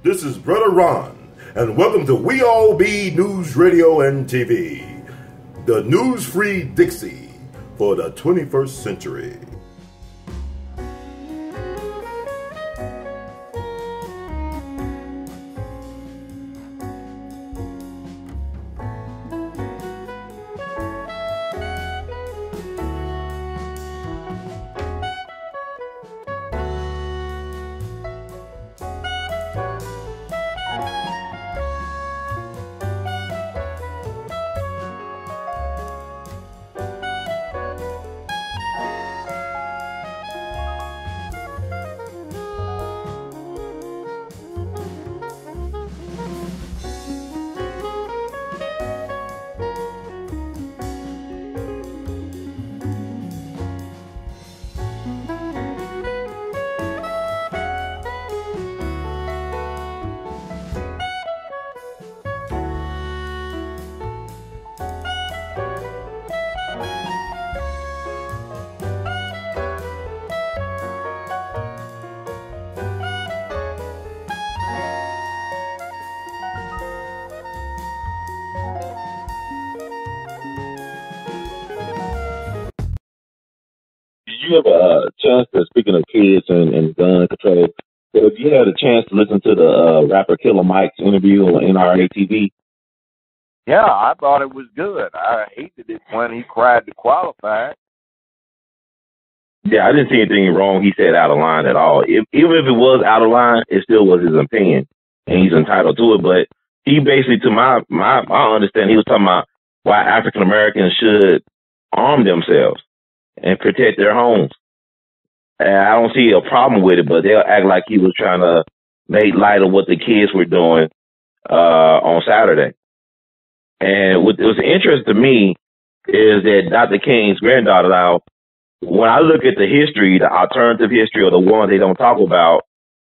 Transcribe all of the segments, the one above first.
This is Brother Ron, and welcome to We All Be News Radio and TV, the news-free Dixie for the 21st century. You have a chance to, speaking of kids and gun control, if you had a chance to listen to the rapper Killer Mike's interview on NRA TV? Yeah, I thought it was good. I hated it when he cried to qualify. Yeah, I didn't see anything wrong he said out of line at all. Even if it was out of line, it still was his opinion, and he's entitled to it. But he basically, to my understanding, he was talking about why African Americans should arm themselves and protect their homes. And I don't see a problem with it, but they'll act like he was trying to make light of what the kids were doing on Saturday. And what was interesting to me is that Dr. King's granddaughter, now, when I look at the history, the alternative history, or the one they don't talk about,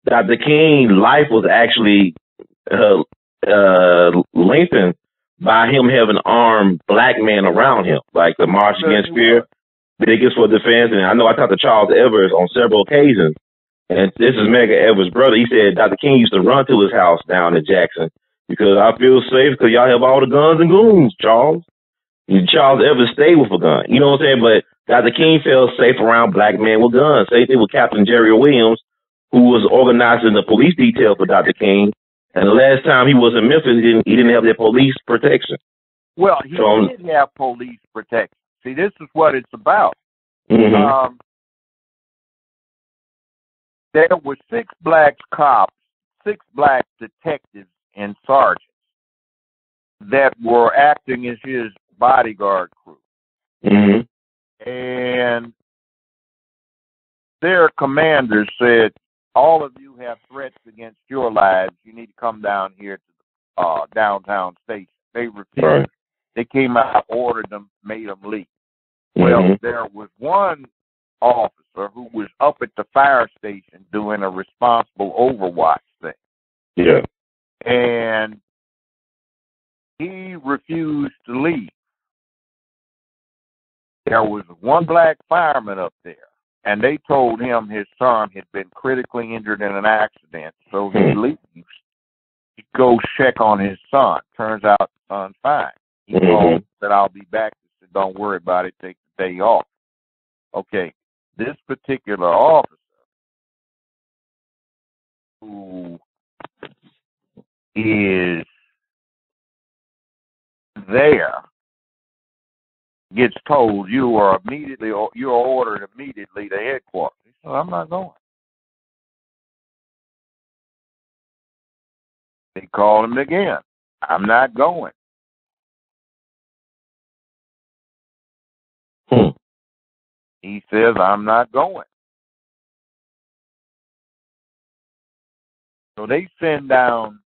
Dr. King's life was actually lengthened by him having armed black men around him, like the March Against Fear, Biggest for Defense. And I know I talked to Charles Evers on several occasions, and this is Medgar Evers' brother. He said Dr. King used to run to his house down in Jackson because I feel safe because y'all have all the guns and goons, Charles. And Charles Evers stayed with a gun. You know what I'm saying? But Dr. King felt safe around black men with guns. Same thing with Captain Jerry Williams, who was organizing the police detail for Dr. King. And the last time he was in Memphis, he didn't have that police protection. Well, he did have police protection. See, this is what it's about. Mm-hmm. There were 6 black cops, 6 black detectives and sergeants that were acting as his bodyguard crew. Mm-hmm. And their commanders said, all of you have threats against your lives. You need to come down here to the downtown station. They refused. Right. They came out, ordered them, made them leave. Mm-hmm. Well, there was one officer who was up at the fire station doing a responsible overwatch thing. Yeah. And he refused to leave. There was one black fireman up there, and they told him his son had been critically injured in an accident, so he leaves. He goes check on his son. Turns out the son's fine. He told that I'll be back. He said, don't worry about it. Take the day off. Okay. This particular officer who is there gets told you're ordered immediately to headquarters. He said, I'm not going. They called him again. I'm not going. He says, I'm not going. So they send down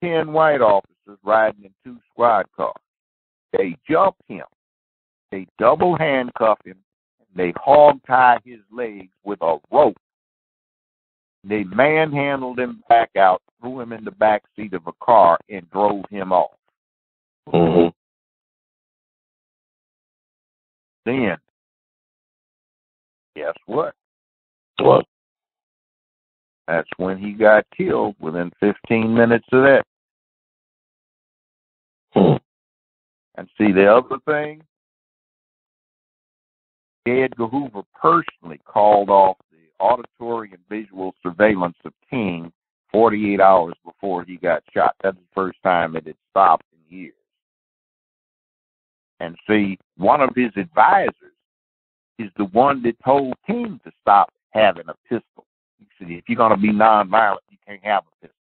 10 white officers riding in 2 squad cars. They jump him. They double handcuff him. They hog tie his legs with a rope. They manhandled him back out, threw him in the back seat of a car, and drove him off. Mm-hmm. Then Guess what? What? That's when he got killed, within 15 minutes of that. And see, the other thing, Edgar Hoover personally called off the auditory and visual surveillance of King 48 hours before he got shot. That's the first time it had stopped in years. And see, one of his advisors is the one that told King to stop having a pistol. He said, if you're going to be nonviolent, you can't have a pistol.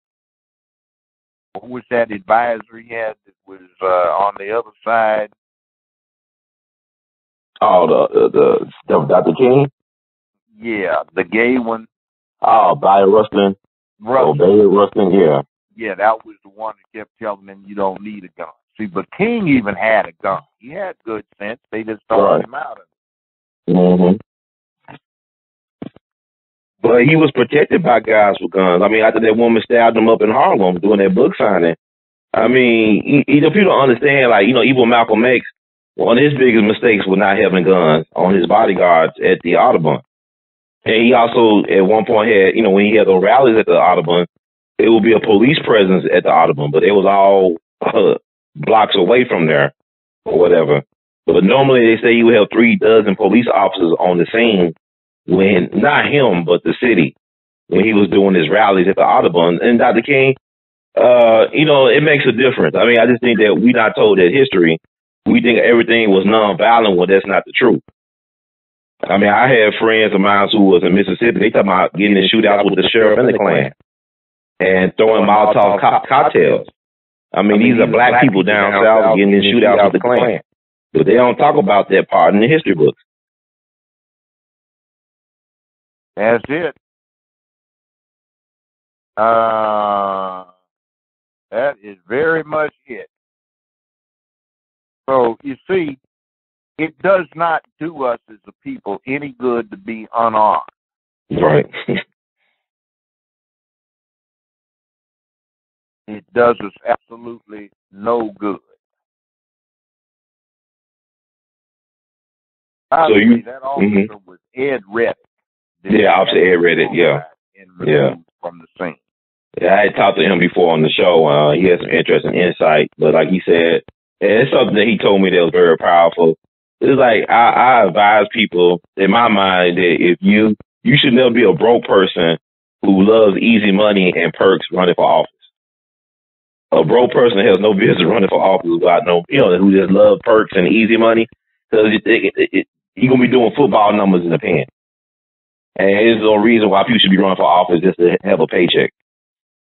What was that advisor he had that was on the other side? Oh, the Dr. King? Yeah, the gay one. Oh, Barry Rustin. Oh, Barry Rustin, yeah. Yeah, that was the one that kept telling him you don't need a gun. See, but King even had a gun. He had good sense. They just thrown him out of it. Mm-hmm. But he was protected by guys with guns. I mean, after that woman stabbed him up in Harlem doing that book signing, I mean, people don't understand, like, even Malcolm X, one of his biggest mistakes was not having guns on his bodyguards at the Audubon. And he also, at one point, had, when he had the rallies at the Audubon, it would be a police presence at the Audubon, but it was all blocks away from there or whatever. But normally they say you would have 36 police officers on the scene when, not him, but the city, when he was doing his rallies at the Audubon. And Dr. King, it makes a difference. I mean, I just think that we're not told that history. We think everything was nonviolent when that's not the truth. I mean, I had friends of mine who was in Mississippi. They talking about getting in shootouts with the sheriff and the Klan and throwing Molotov cocktails. I mean, these are black people down south getting in shootouts with the Klan. But they don't talk about that part in the history books. That's it. That is very much it. So, you see, it does not do us as a people any good to be unarmed. Right. It does us absolutely no good. By the way, that officer was Ed Reddick. Yeah, Officer Ed Reddick, yeah. From the scene. Yeah, I had talked to him before on the show. He had some interesting insight, but like he said, it's something that he told me that was very powerful. It's like I advise people in my mind that if you should never be a broke person who loves easy money and perks running for office. A broke person has no business running for office without who just love perks and easy money, because you're gonna be doing football numbers in the pen. And there's no reason why people should be running for office just to have a paycheck.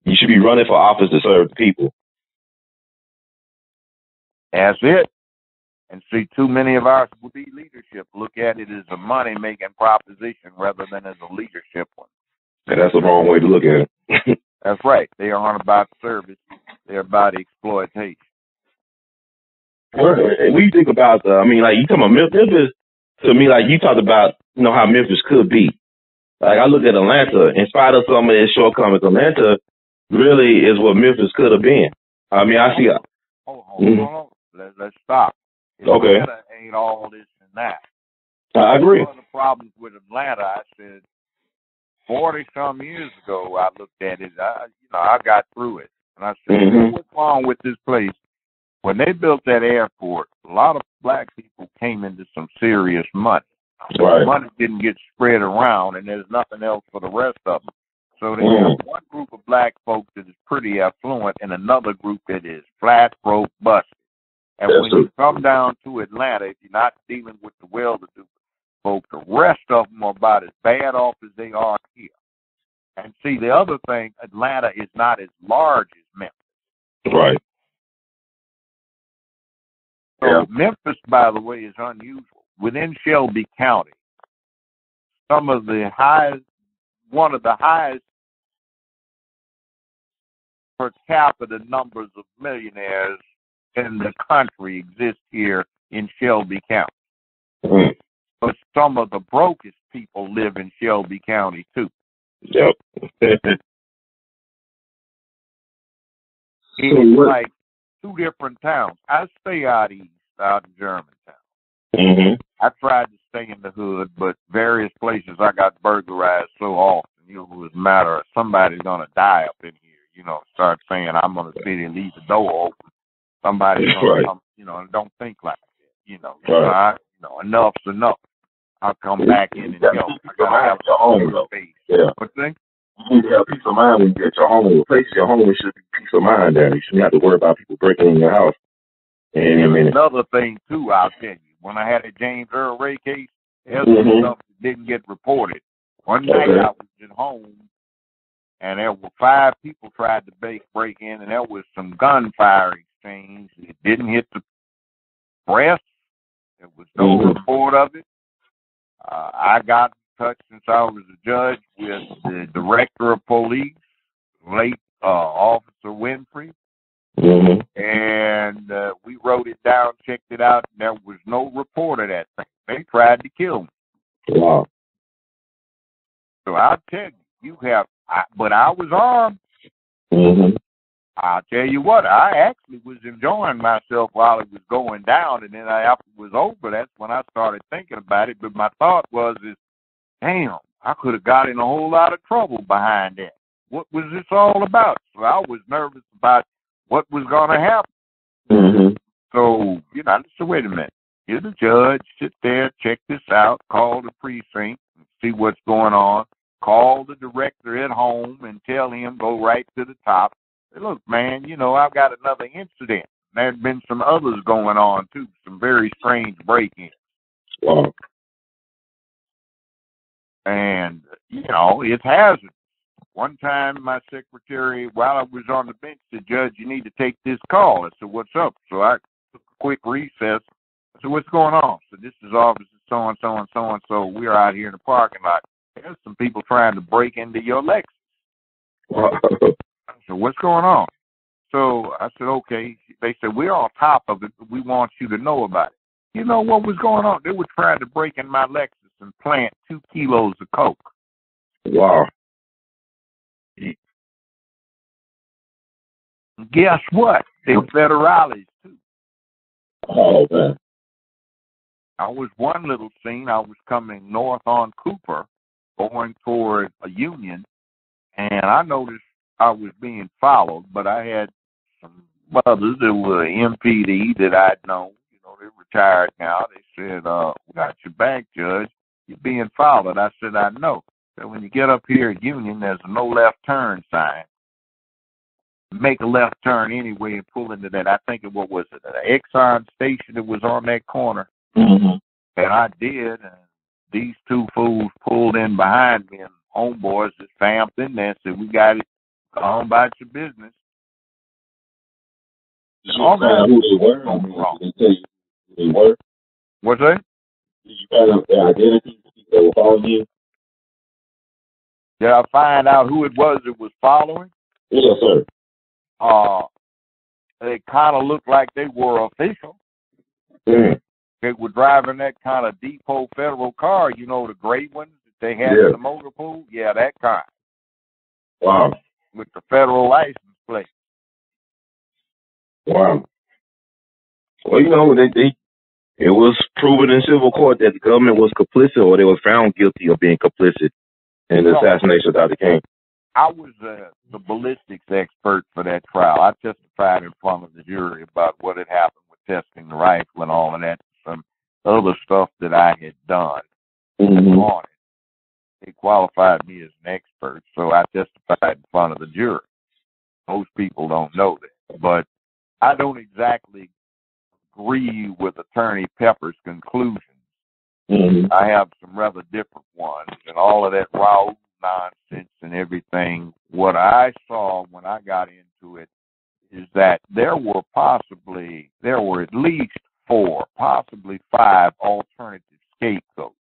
You should be running for office to serve the people. That's it. And see, too many of our would-be leadership look at it as a money-making proposition rather than as a leadership one. And that's the wrong way to look at it. That's right. They aren't about service. They're about exploitation. When you think about, like you talking about Memphis, to me, like you talked about, how Memphis could be. Like I look at Atlanta, in spite of some of its shortcomings, Atlanta really is what Memphis could have been. I mean, I see. Hold on. Let's stop. Atlanta ain't all this and that. I agree. One of the problems with Atlanta, I said, 40-some years ago, I looked at it. I got through it, and I said, what's wrong with this place? When they built that airport, a lot of black people came into some serious money. So the money didn't get spread around, and there's nothing else for the rest of them. So they have one group of black folks that is pretty affluent and another group that is flat, broke, busted. And when you come down to Atlanta, if you're not dealing with the well-to-do folk, the rest of them are about as bad off as they are here. And see, the other thing, Atlanta is not as large as Memphis. Right. So Memphis, by the way, is unusual. Within Shelby County, one of the highest per capita numbers of millionaires in the country exist here in Shelby County. But some of the brokest people live in Shelby County, too. Yep. It's like two different towns. I stay out east, out in Germantown. Mm-hmm. I tried to stay in the hood, but various places I got burglarized so often. You know, it was a matter of somebody's gonna die up in here. You know, start saying I'm gonna sit and leave the door open. Somebody's gonna come. You know, and don't think like that. You know, enough's enough. I'll come back in and go. I gotta have your home though. Yeah. What thing? You need to have peace of mind when you get your home. The place your home, it should be peace of mind there. You shouldn't have to worry about people breaking in your house. And another thing too, I'll tell you. When I had a James Earl Ray case, there's some stuff that didn't get reported. One night I was at home, and there were 5 people tried to break in, and there was some gunfire exchange. It didn't hit the press. There was no report of it. I got in touch since I was a judge with the director of police, late Officer Winfrey. And we wrote it down, checked it out, and there was no report of that thing. They tried to kill me. Wow. So I'll tell you, but I was armed. I'll tell you what, I actually was enjoying myself while it was going down, and then after it was over, that's when I started thinking about it. But my thought was, damn, I could have got in a whole lot of trouble behind that. What was this all about? So I was nervous about what was going to happen. So, I said, wait a minute. You're the judge. Sit there, check this out, call the precinct, and see what's going on. Call the director at home and tell him, go right to the top. Say, look, man, I've got another incident. There had been some others going on, too, some very strange break-ins. Wow. And, it's hazardous. One time, my secretary, while I was on the bench, said, Judge, you need to take this call. I said, what's up? So I took a quick recess. I said, what's going on? So this is Officer so-and-so and so-and-so. We're out here in the parking lot. There's some people trying to break into your Lexus. I said, what's going on? So I said, okay. They said, we're on top of it, but we want you to know about it. You know what was going on? They were trying to break in my Lexus and plant 2 kilos of coke. Wow. Guess what? They were federales, too. Oh, man. I was one little scene. I was coming north on Cooper, going toward a Union, and I noticed I was being followed, but I had some brothers that were MPD that I'd known. They're retired now. They said, we got your back, Judge. You're being followed. I said, I know. So when you get up here at Union, there's a no left turn sign. Make a left turn anyway and pull into that. I think it was an Exxon station that was on that corner. And I did, and these 2 fools pulled in behind me, and homeboys just vamped in there and said, we got it. Go on about your business. Did you find out who they were? Did they tell you who they were? What's that? Did you find out their identities, the people that were following you? Did I find out who it was that was following? Yes, sir. They kind of looked like they were official. They were driving that kind of depot federal car, the gray ones that they had in the motor pool. Yeah, that kind. Wow. With the federal license plate. Wow. Well, it was proven in civil court that the government was complicit, or they were found guilty of being complicit in the assassination of Dr. King. I was the ballistics expert for that trial. I testified in front of the jury about what had happened with testing the rifle and all of that, some other stuff that I had done on it. They qualified me as an expert, so I testified in front of the jury. Most people don't know that, but I don't exactly agree with Attorney Pepper's conclusions. I have some rather different ones, and all of that raw nonsense and everything. What I saw when I got into it is that there were at least 4, possibly 5 alternative scapegoats.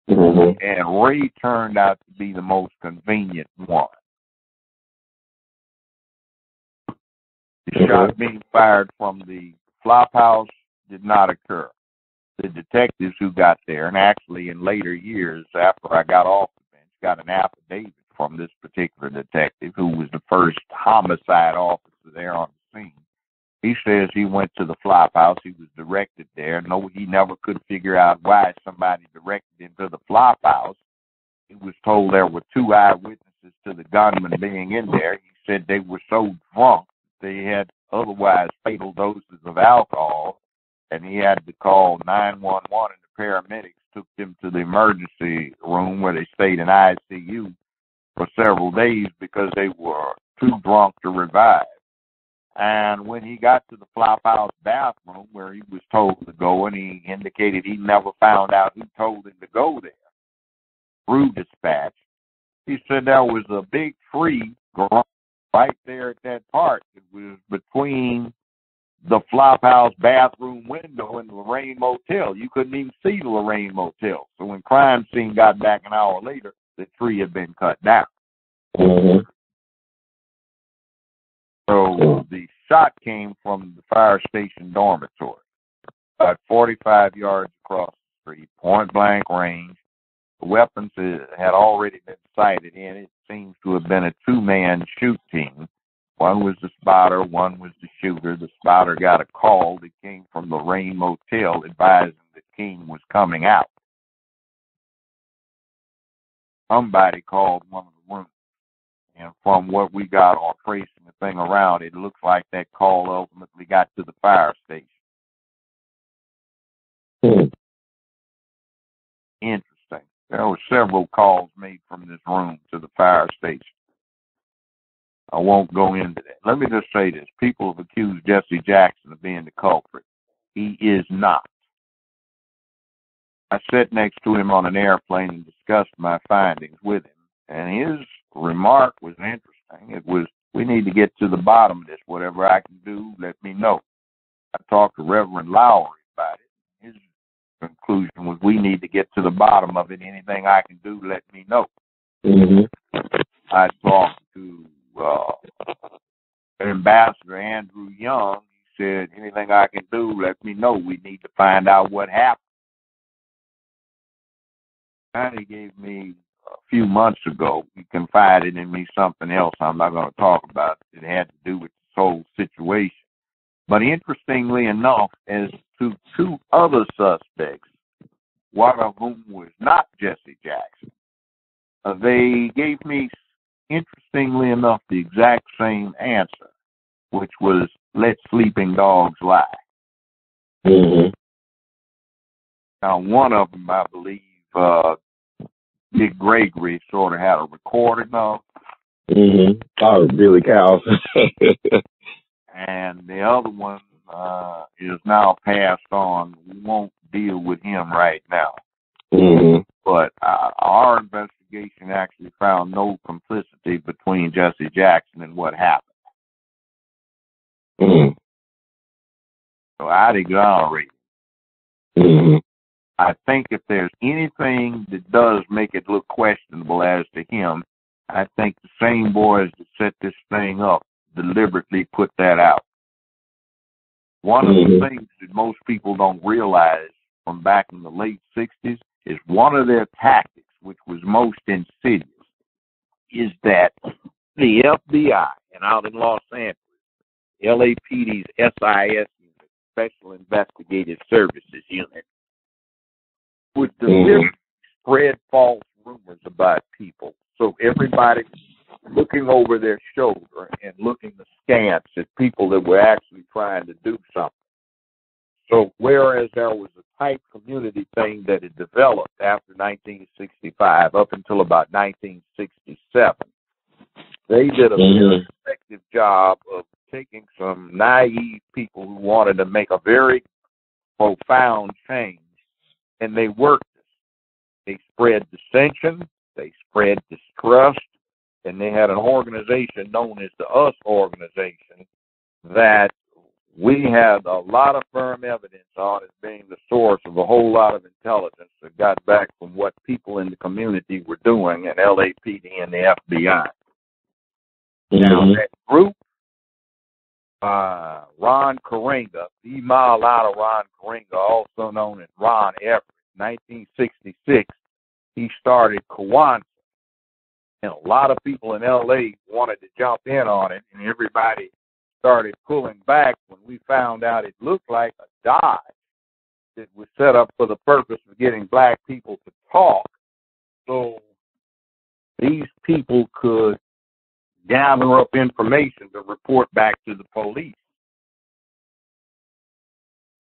And Ray turned out to be the most convenient one. The shot being fired from the flop house did not occur. The detectives who got there, and actually in later years after I got off the bench, got an affidavit from this particular detective who was the first homicide officer there on the scene. He says he went to the flop house. He was directed there. No, he never could figure out why somebody directed him to the flop house. He was told there were 2 eyewitnesses to the gunman being in there. He said they were so drunk they had otherwise fatal doses of alcohol, and he had to call 911, and the paramedics took them to the emergency room where they stayed in ICU for several days because they were too drunk to revive. And when he got to the flop house bathroom where he was told to go, and he indicated he never found out who told him to go there through dispatch, he said there was a big tree right there at that part. It was between the flop house bathroom window and the Lorraine Motel. You couldn't even see the Lorraine Motel. So when crime scene got back an hour later, the tree had been cut down. Mm-hmm. So the shot came from the fire station dormitory, about 45 yards across the street, point blank range. The weapons had already been sighted in. It seems to have been a 2-man shoot team. One was the spotter, one was the shooter. The spotter got a call that came from the Lorraine Motel advising that King was coming out. Somebody called one of the rooms. And from what we got on tracing the thing around, it looks like that call ultimately got to the fire station. Interesting. There were several calls made from this room to the fire station. I won't go into that. Let me just say this. People have accused Jesse Jackson of being the culprit. He is not. I sat next to him on an airplane and discussed my findings with him, and his remark was interesting. It was, we need to get to the bottom of this. Whatever I can do, let me know. I talked to Reverend Lowry about it. His conclusion was, we need to get to the bottom of it. Anything I can do, let me know. Mm-hmm. I talked to Ambassador Andrew Young. He said, anything I can do, let me know. We need to find out what happened. And he gave me a few months ago, he confided in me something else I'm not going to talk about. It had to do with this whole situation. But interestingly enough, as to 2 other suspects, one of whom was not Jesse Jackson, they gave me, interestingly enough, the exact same answer, which was, let sleeping dogs lie. Mm-hmm. Now, one of them, I believe, Dick Gregory sort of had a recording of. Mm-hmm. Oh, Billy Cows. And the other one is now passed on. We won't deal with him right now. Mm-hmm. But our investigation actually found no complicity between Jesse Jackson and what happened. Mm-hmm. So I'd exonerate him. Mm-hmm. I think if there's anything that does make it look questionable as to him, I think the same boys that set this thing up deliberately put that out. One of the things that most people don't realize from back in the late 60s is one of their tactics, which was most insidious, is that the FBI and out in Los Angeles, LAPD's SIS unit, Special Investigative Services Unit, would deliberately spread false rumors about people. So everybody looking over their shoulder and looking askance at people that were actually trying to do something. So whereas there was a tight community thing that had developed after 1965 up until about 1967, they did a very effective job of taking some naive people who wanted to make a very profound change, and they worked it. They spread dissension, they spread distrust, and they had an organization known as the US organization that we had a lot of firm evidence on as being the source of a whole lot of intelligence that got back from what people in the community were doing in LAPD and the FBI. Now, that group, Ron Karenga, the Malata Ron Karenga, also known as Ron Everett, 1966, he started Kiwanis. And a lot of people in L.A. wanted to jump in on it, and everybody started pulling back when we found out it looked like a Dodge that was set up for the purpose of getting black people to talk so these people could gather up information to report back to the police.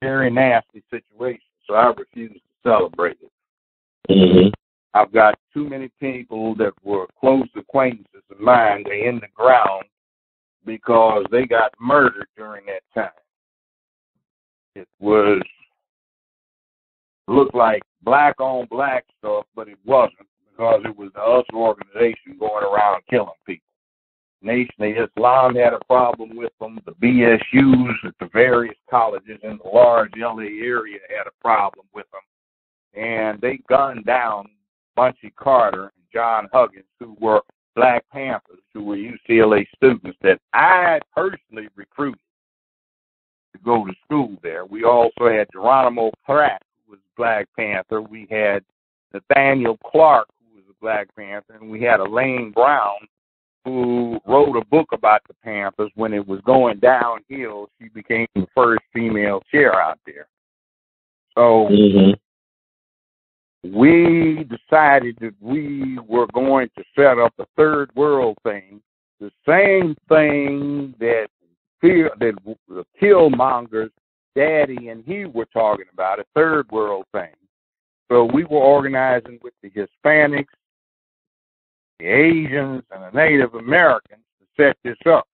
Very nasty situation, so I refuse to celebrate it. Mm-hmm. I've got too many people that were close acquaintances of mine. They in the ground because they got murdered during that time. It looked like black on black stuff, but it wasn't because it was the US organization going around killing people. Nation of Islam had a problem with them. The BSUs at the various colleges in the large LA area had a problem with them. And they gunned down Bunchy Carter and John Huggins, who were Black Panthers, who were UCLA students that I personally recruited to go to school there. We also had Geronimo Pratt, who was a Black Panther. We had Nathaniel Clark, who was a Black Panther. And we had Elaine Brown, who wrote a book about the Panthers. When it was going downhill, she became the first female chair out there. So we decided that we were going to set up a third world thing, the same thing that the Killmonger's daddy and he were talking about, a third world thing. So we were organizing with the Hispanics, the Asians, and the Native Americans to set this up.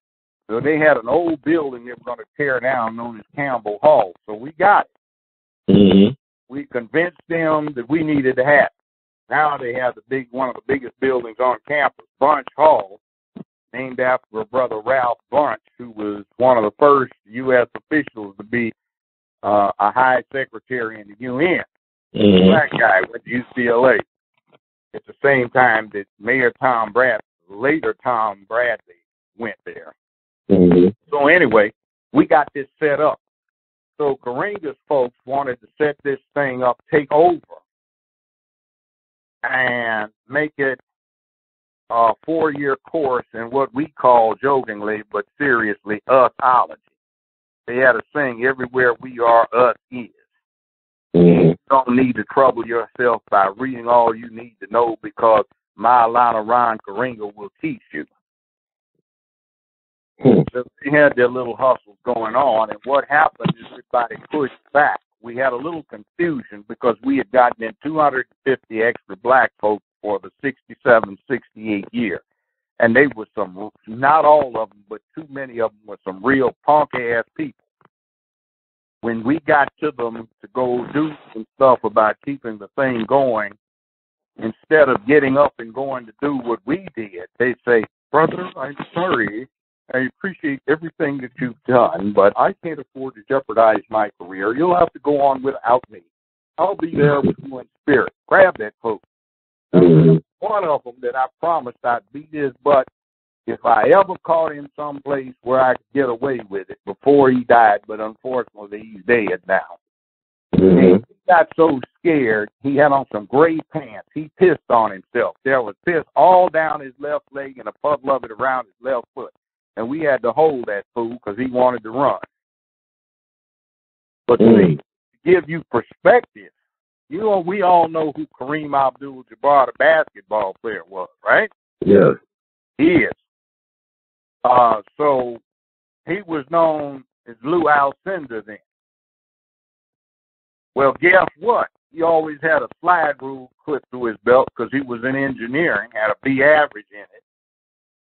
So they had an old building they were going to tear down known as Campbell Hall. So we got it. Mm-hmm. We convinced them that we needed to have it. Now they have one of the biggest buildings on campus, Bunch Hall, named after a brother Ralph Bunch, who was one of the first U.S. officials to be a high secretary in the UN. Mm-hmm. Black guy went to UCLA at the same time that Mayor Tom Bradley went there. Mm-hmm. So anyway, we got this set up. So Karinga's folks wanted to set this thing up, take over, and make it a 4-year course in what we call jokingly but seriously usology. They had a saying, everywhere we are, us is. Mm-hmm. You don't need to trouble yourself by reading all you need to know because Maulana Ron Karinga will teach you. So they had their little hustles going on, and what happened is everybody pushed back. We had a little confusion because we had gotten in 250 extra black folks for the 67, 68 year. And they were not all of them, but too many of them were some real punk-ass people. When we got to them to go do some stuff about keeping the thing going, instead of getting up and going to do what we did, they say, brother, I'm sorry. I appreciate everything that you've done, but I can't afford to jeopardize my career. You'll have to go on without me. I'll be there with you in spirit. Grab that coat. One of them that I promised I'd beat his butt if I ever caught him someplace where I could get away with it before he died, but unfortunately he's dead now. He got so scared, he had on some gray pants. He pissed on himself. There was piss all down his left leg and a puddle of it around his left foot. And we had to hold that fool because he wanted to run. But see, to give you perspective, we all know who Kareem Abdul-Jabbar, the basketball player, was, right? Yes. He is. So he was known as Lou Alcindor then. Well, guess what? He always had a slide rule clipped to his belt because he was in engineering, had a B average in it.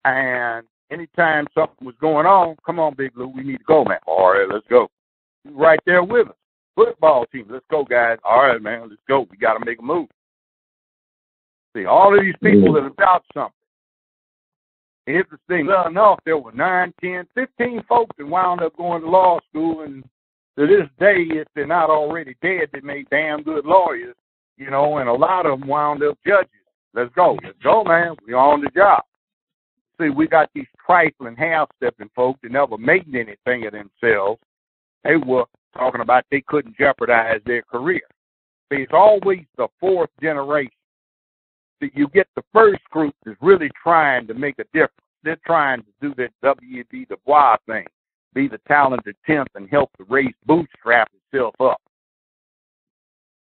And anytime something was going on, come on, Big Lou, we need to go, man. All right, let's go. He's right there with us. Football team, let's go, guys. All right, man, let's go. We got to make a move. See, all of these people that about something. Interesting enough, there were 9, 10, 15 folks that wound up going to law school, and to this day, if they're not already dead, they made damn good lawyers, and a lot of them wound up judges. Let's go, man. We're on the job. See, we got these trifling, half-stepping folks that never made anything of themselves. They were talking about they couldn't jeopardize their career. See, it's always the fourth generation. See, you get the first group that's really trying to make a difference. They're trying to do that W.E.B. Du Bois thing, be the talented 10th and help the race bootstrap itself up.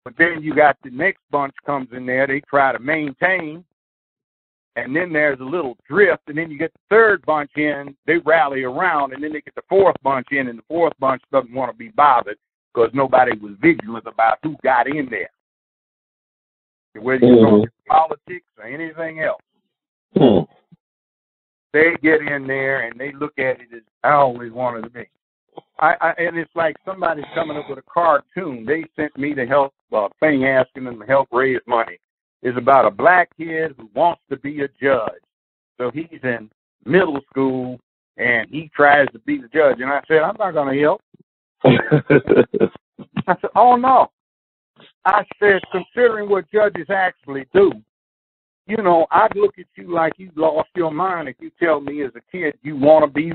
But then you got the next bunch comes in there, they try to maintain, and then there's a little drift, and then you get the third bunch in, they rally around, and then they get the fourth bunch in, and the fourth bunch doesn't want to be bothered because nobody was vigilant about who got in there. Whether you're going to politics or anything else. They get in there and they look at it as I always wanted to be. And it's like somebody's coming up with a cartoon. They sent me to help thing asking them to help raise money. It's about a black kid who wants to be a judge. So he's in middle school and he tries to be the judge. And I said, I'm not going to help. I said, oh no. I said, considering what judges actually do, you know, I'd look at you like you lost your mind if you tell me as a kid you want to be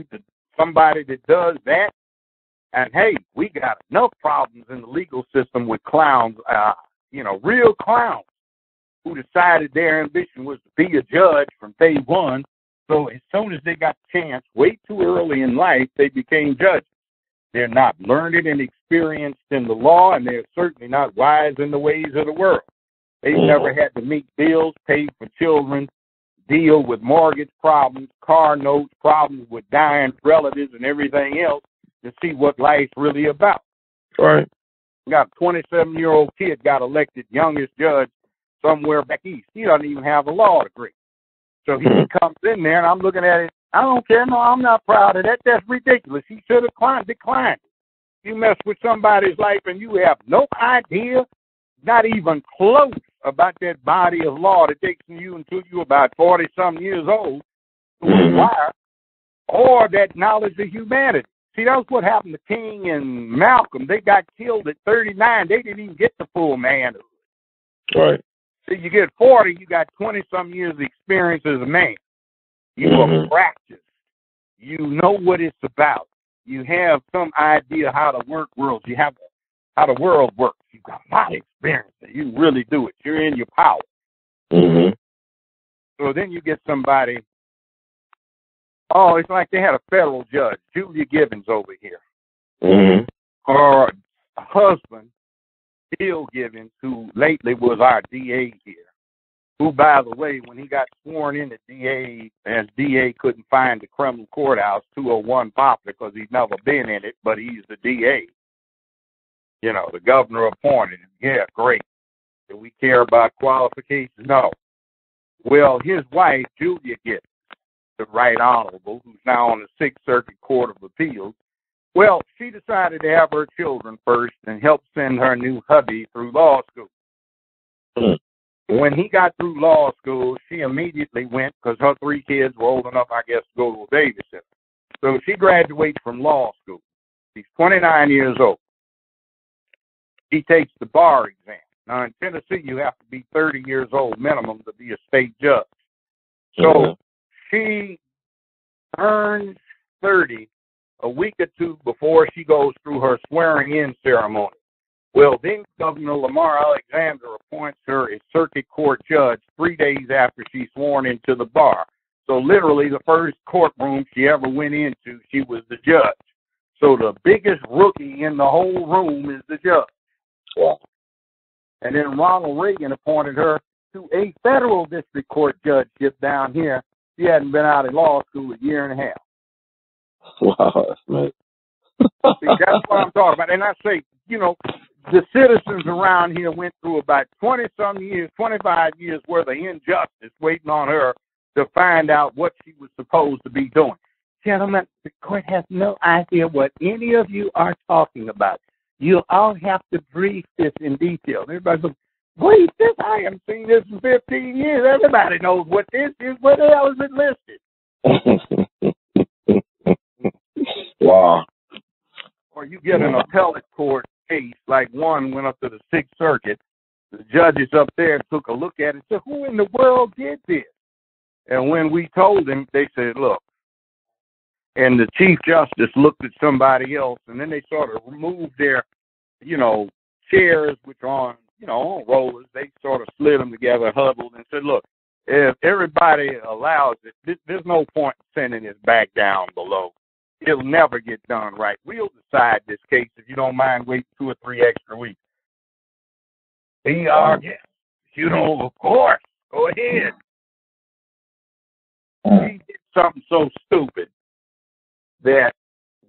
somebody that does that. And, hey, we got enough problems in the legal system with clowns, real clowns who decided their ambition was to be a judge from day one. So as soon as they got the chance, way too early in life, they became judges. They're not learned and experienced in the law, and they're certainly not wise in the ways of the world. They've never had to meet bills, pay for children, deal with mortgage problems, car notes, problems with dying relatives and everything else to see what life's really about. Right. We got a 27-year-old kid got elected youngest judge somewhere back east. He doesn't even have a law degree. So he comes in there, and I'm looking at it. I don't care. No, I'm not proud of that. That's ridiculous. He should have declined. You mess with somebody's life, and you have no idea, not even close, about that body of law that takes you until you're about 40-some years old to acquire, or that knowledge of humanity. See, that's what happened to King and Malcolm. They got killed at 39. They didn't even get the full manhood. Right. So you get 40, you got 20-some years of experience as a man. You are practiced. You know what it's about. You have some idea how the world. You have how the world works. You've got a lot of experience. You really do it. You're in your power. So then you get somebody. Oh, it's like they had a federal judge, Julia Gibbons, over here, or a husband, Bill Gibbons, who lately was our DA here. Who, by the way, when he got sworn in as DA couldn't find the criminal courthouse 201 Poplar because he's never been in it, but he's the DA. You know, the governor appointed him. Yeah, great. Do we care about qualifications? No. Well, his wife, Julia Gibbons, the Right Honorable, who's now on the Sixth Circuit Court of Appeals, well, she decided to have her children first and help send her new hubby through law school. When he got through law school, she immediately went, because her 3 kids were old enough, I guess, to go to a babysitter. So she graduates from law school. She's 29 years old. She takes the bar exam. Now, in Tennessee, you have to be 30 years old minimum to be a state judge. So she turns 30 a week or two before she goes through her swearing-in ceremony. Well, then Governor Lamar Alexander appoints her as circuit court judge 3 days after she's sworn into the bar. So literally the first courtroom she ever went into, she was the judge. So the biggest rookie in the whole room is the judge. Yeah. And then Ronald Reagan appointed her to a federal district court judgeship down here. She hadn't been out of law school a year and a half. Wow, that's nice. See, that's what I'm talking about. And I say, you know, the citizens around here went through about 20-some years, 25 years worth of injustice waiting on her to find out what she was supposed to be doing. Gentlemen, the court has no idea what any of you are talking about. You'll all have to brief this in detail. Everybody goes, brief this? I haven't seen this in 15 years. Everybody knows what this is. Where the hell is it listed? Wow. Or you get an appellate court case, like one went up to the Sixth Circuit. The judges up there took a look at it and said, who in the world did this? And when we told them, they said, look. And the Chief Justice looked at somebody else, and then they sort of removed their, chairs, which are on, on rollers. They sort of slid them together, huddled, and said, look, if everybody allows it, there's no point in sending this back down below. it'll never get done right. We'll decide this case if you don't mind waiting 2 or 3 extra weeks. Yes, of course, go ahead. He did something so stupid that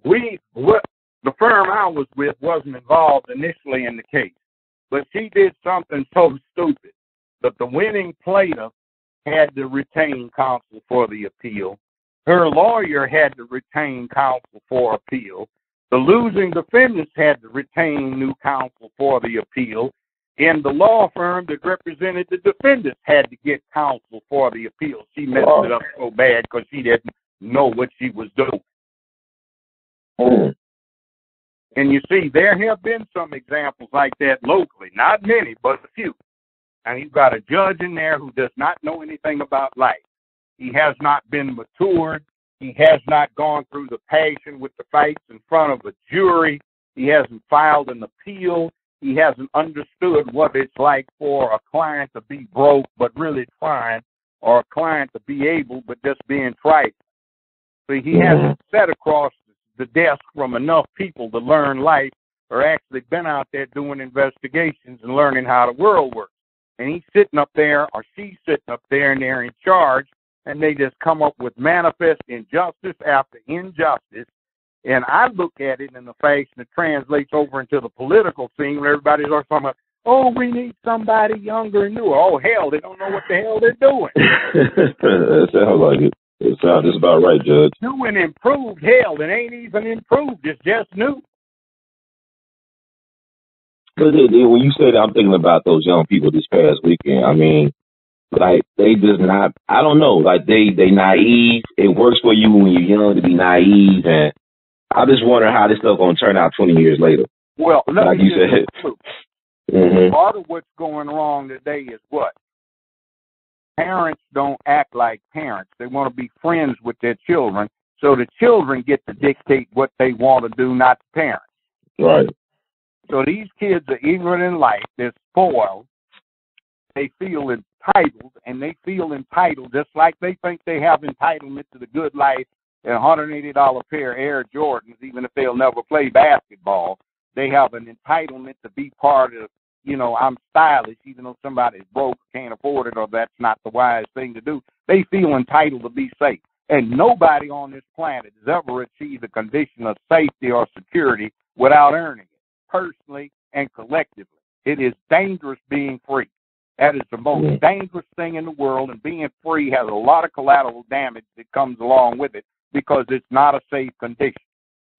the firm I was with wasn't involved initially in the case, but she did something so stupid that the winning plaintiff had to retain counsel for the appeal. Her lawyer had to retain counsel for appeal. The losing defendants had to retain new counsel for the appeal. And the law firm that represented the defendants had to get counsel for the appeal. She messed it up so bad because she didn't know what she was doing. And you see, there have been some examples like that locally. Not many, but a few. And you've got a judge in there who does not know anything about life. He has not been matured. He has not gone through the passion with the fights in front of a jury. He hasn't filed an appeal. He hasn't understood what it's like for a client to be broke but really trying, or a client to be able but just being trite. So he hasn't sat across the desk from enough people to learn life, or actually been out there doing investigations and learning how the world works. And he's sitting up there, or she's sitting up there, and they're in charge, and they just come up with manifest injustice after injustice. And I look at it in the fashion that translates over into the political scene where everybody's always talking about, oh, we need somebody younger and newer. Oh, hell, they don't know what the hell they're doing. That sounds like it. It sounds just about right, Judge. New and improved, hell, it ain't even improved. It's just new. But when you say that, I'm thinking about those young people this past weekend. I mean, like, they just not, I don't know, like, they naive. It works for you when you're young to be naive, and I just wonder how this stuff going to turn out 20 years later. Well, like you said. Part of what's going wrong today is what? Parents don't act like parents. They want to be friends with their children, so the children get to dictate what they want to do, not the parents. Right. So these kids are ignorant in life. They're spoiled. They feel entitled, and they feel entitled just like they think they have entitlement to the good life and $180 pair of Air Jordans, even if they'll never play basketball. They have an entitlement to be part of, I'm stylish, even though somebody's broke, can't afford it, or that's not the wise thing to do. They feel entitled to be safe. And nobody on this planet has ever achieved a condition of safety or security without earning it, personally and collectively. It is dangerous being free. That is the most dangerous thing in the world, and being free has a lot of collateral damage that comes along with it because it's not a safe condition.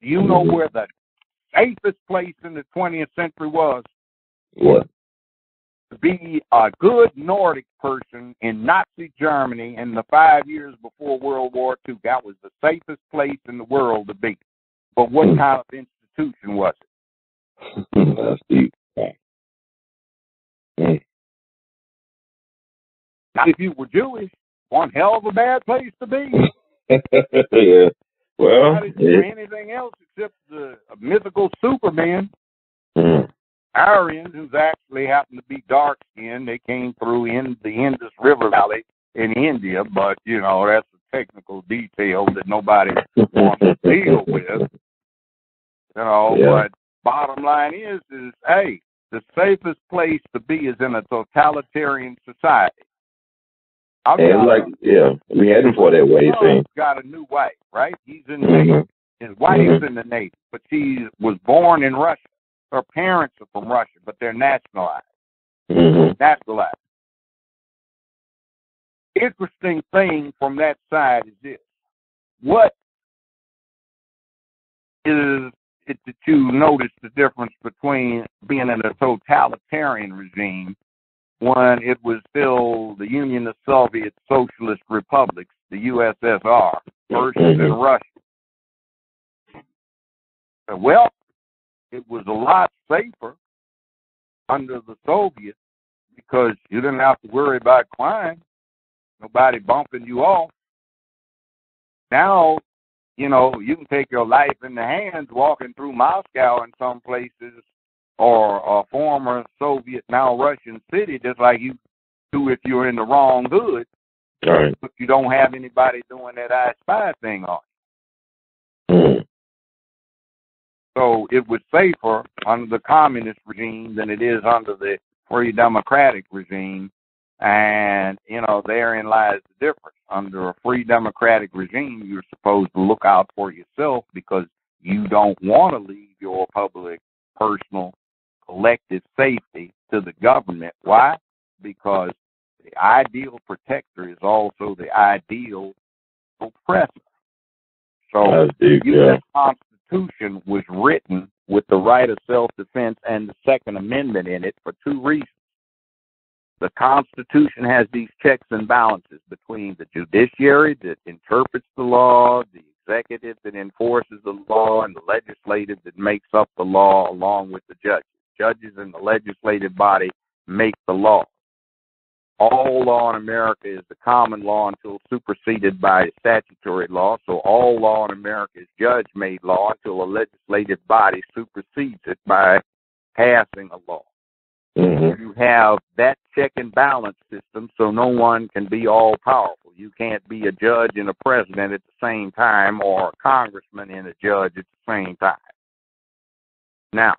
Do you know where the safest place in the 20th century was? What? To be a good Nordic person in Nazi Germany in the 5 years before World War II. That was the safest place in the world to be. But what kind of institution was it? That's deep. Now, if you were Jewish, one hell of a bad place to be. Yeah. Well, not anything else except the mythical Superman. Aryans, who's actually happened to be dark-skinned, they came through in the Indus River Valley in India, but, that's a technical detail that nobody wants to deal with. But bottom line is, hey, the safest place to be is in a totalitarian society. We heading for that way, it seems. Got a new wife, right? He's in the Navy. His wife's in the Navy, but she was born in Russia. Her parents are from Russia, but they're nationalized. Naturalized. Interesting thing from that side is this. What is it that you notice the difference between being in a totalitarian regime when it was still the Union of Soviet Socialist Republics, the USSR, versus in Russia? Well, it was a lot safer under the Soviets because you didn't have to worry about crime, nobody bumping you off. Now, you can take your life in the hands walking through Moscow in some places, or a former Soviet, now Russian city, just like you do if you're in the wrong hood. Right. But you don't have anybody doing that I Spy thing on you. So it was safer under the communist regime than it is under the free democratic regime. And, therein lies the difference. Under a free democratic regime, you're supposed to look out for yourself because you don't want to leave your public, personal, collective safety to the government. Why? Because the ideal protector is also the ideal oppressor. So the U.S. Constitution was written with the right of self-defense and the Second Amendment in it for two reasons. The Constitution has these checks and balances between the judiciary that interprets the law, the executive that enforces the law, and the legislative that makes up the law along with the judges. Judges and the legislative body make the law. All law in America is the common law until superseded by statutory law. So all law in America is judge-made law until a legislative body supersedes it by passing a law. Mm-hmm. You have that check and balance system, so no one can be all powerful. You can't be a judge and a president at the same time, or a congressman and a judge at the same time. Now,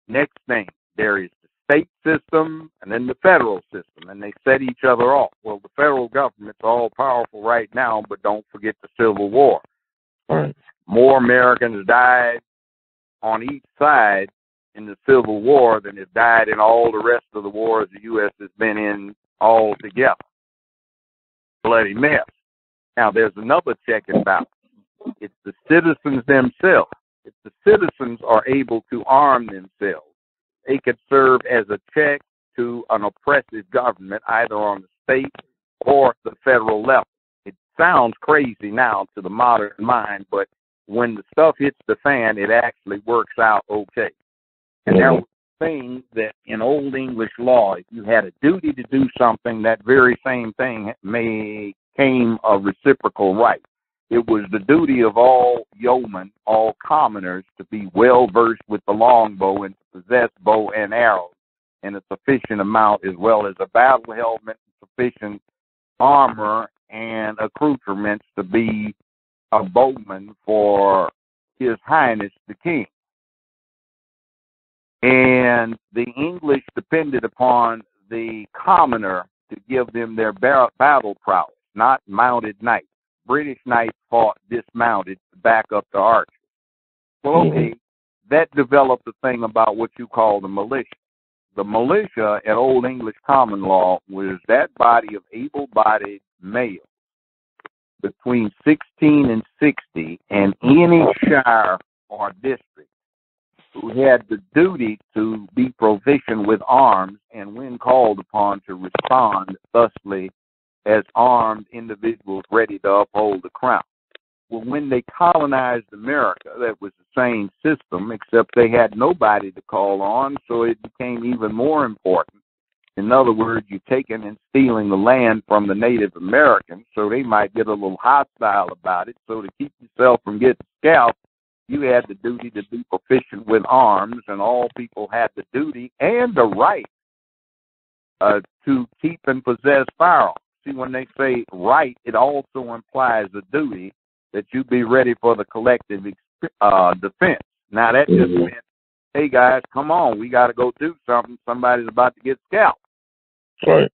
next thing, there is the state system and then the federal system, and they set each other off. Well, the federal government's all powerful right now, but don't forget the Civil War. Right. More Americans died on each side in the Civil War than have died in all the rest of the wars the U.S. has been in all together. Bloody mess. Now, there's another check and balance. It's the citizens themselves. If the citizens are able to arm themselves, they could serve as a check to an oppressive government, either on the state or the federal level. It sounds crazy now to the modern mind, but when the stuff hits the fan, it actually works out okay. And there was a thing that in Old English law, if you had a duty to do something, that very same thing became a reciprocal right. It was the duty of all yeomen, all commoners, to be well versed with the longbow and to possess bow and arrows in a sufficient amount, as well as a battle helmet, sufficient armor, and accoutrements to be a bowman for His Highness the King. And the English depended upon the commoner to give them their battle prowess, not mounted knights. British knights fought dismounted to back up the archers. Well, okay, that developed a thing about what you call the militia. The militia at Old English common law was that body of able-bodied males between 16 and 60 in any shire or district who had the duty to be proficient with arms and, when called upon, to respond thusly as armed individuals ready to uphold the crown. Well, when they colonized America, that was the same system, except they had nobody to call on, so it became even more important. In other words, you're taking and stealing the land from the Native Americans, so they might get a little hostile about it. So to keep yourself from getting scalped, you had the duty to be proficient with arms, and all people had the duty and the right to keep and possess firearms. See, when they say right, it also implies a duty that you be ready for the collective defense. Now, that just meant, hey, guys, come on, we got to go do something. Somebody's about to get scalped. Right.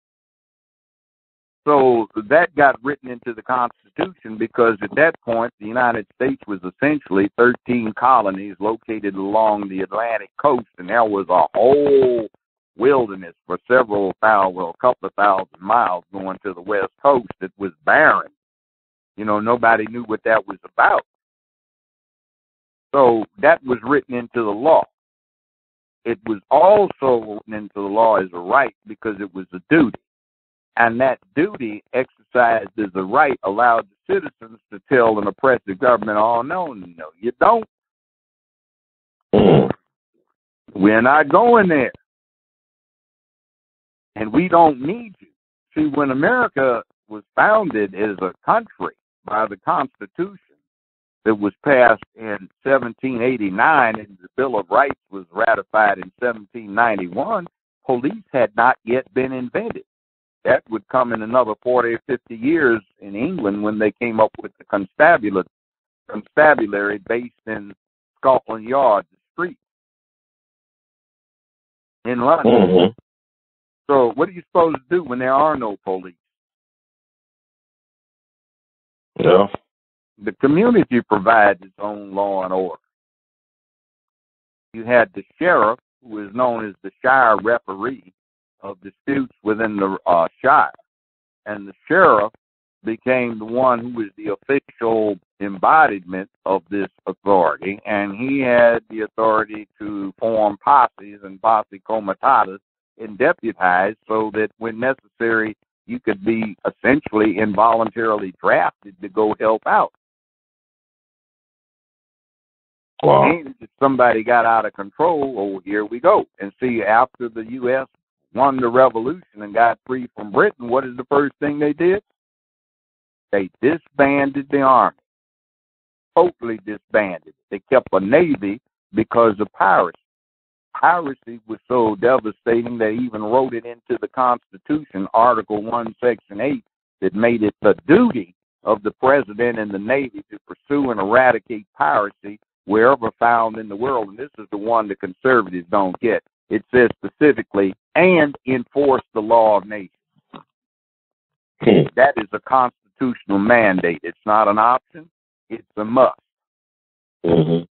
So that got written into the Constitution because at that point, the United States was essentially 13 colonies located along the Atlantic coast, and there was a whole wilderness for a couple of thousand miles going to the west coast that was barren. Nobody knew what that was about. So that was written into the law. It was also written into the law as a right because it was a duty. And that duty exercised as a right allowed the citizens to tell an oppressive government, oh, no, you don't. We're not going there. And we don't need you. See, when America was founded as a country by the Constitution that was passed in 1789 and the Bill of Rights was ratified in 1791, police had not yet been invented. That would come in another 40 or 50 years in England when they came up with the constabulary based in Scotland Yard, the street in London. Mm-hmm. So what are you supposed to do when there are no police? Yeah. The community provides its own law and order. You had the sheriff, who is known as the shire referee of disputes within the shire. And the sheriff became the one who was the official embodiment of this authority, and he had the authority to form posses and posse comitatus and deputize so that when necessary you could be essentially involuntarily drafted to go help out. Wow. And if somebody got out of control, oh, here we go. And see, after the U.S. won the revolution and got free from Britain, what is the first thing they did? They disbanded the army. Totally disbanded. They kept a navy because of piracy. Piracy was so devastating they even wrote it into the Constitution, Article 1, Section 8, that made it the duty of the President and the Navy to pursue and eradicate piracy wherever found in the world. And this is the one the conservatives don't get. It says specifically, and enforce the law of nations. That is a constitutional mandate. It's not an option. It's a must. Mm-hmm.